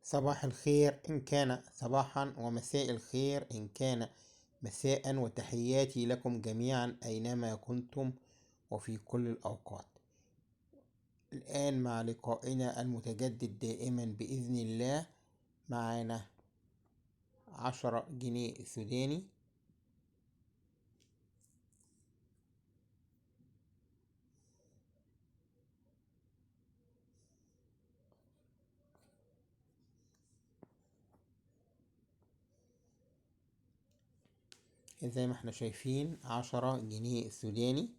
صباح الخير إن كان صباحا، ومساء الخير إن كان مساء، وتحياتي لكم جميعا أينما كنتم وفي كل الأوقات. الآن مع لقائنا المتجدد دائما بإذن الله، معانا 10 جنيه سوداني. زي ما احنا شايفين 10 جنيه سوداني.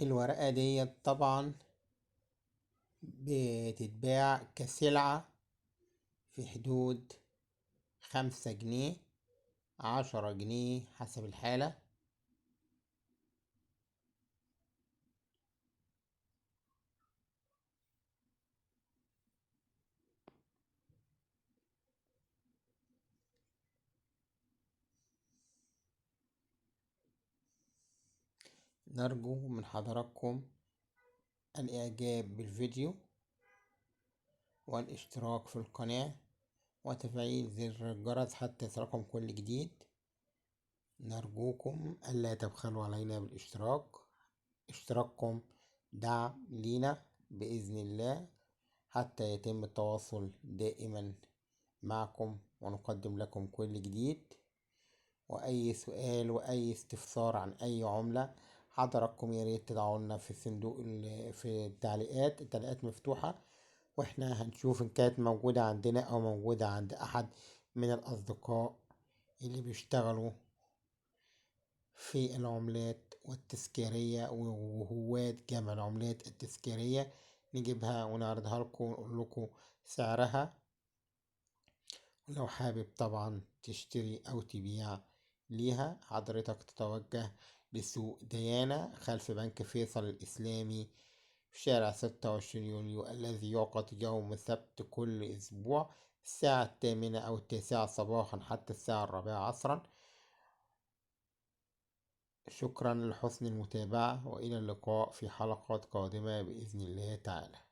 الورقة دي طبعا بتتباع كسلعة في حدود 5 جنيه، 10 جنيه حسب الحالة. نرجو من حضراتكم الإعجاب بالفيديو والاشتراك في القناة وتفعيل زر الجرس حتى يصلكم كل جديد. نرجوكم ألا تبخلوا علينا بالاشتراك. اشتراككم دعم لينا بإذن الله حتى يتم التواصل دائما معكم ونقدم لكم كل جديد. وأي سؤال وأي استفسار عن أي عملة حضراتكم ياريت تدعونا في صندوق في التعليقات مفتوحة، واحنا هنشوف ان كانت موجودة عندنا او موجودة عند احد من الاصدقاء اللي بيشتغلوا في العملات والتذكارية وهواة جمع العملات التذكارية، نجيبها ونعرضها لكم ونقول لكم سعرها. ولو حابب طبعا تشتري او تبيع ليها، حضرتك تتوجه لسوق ديانة خلف بنك فيصل الإسلامي في شارع 26 يونيو، الذي يعقد يوم السبت كل أسبوع الساعة 8 أو 9 صباحا حتى الساعة 4 عصرا. شكرا لحسن المتابعة، وإلى اللقاء في حلقات قادمة بإذن الله تعالى.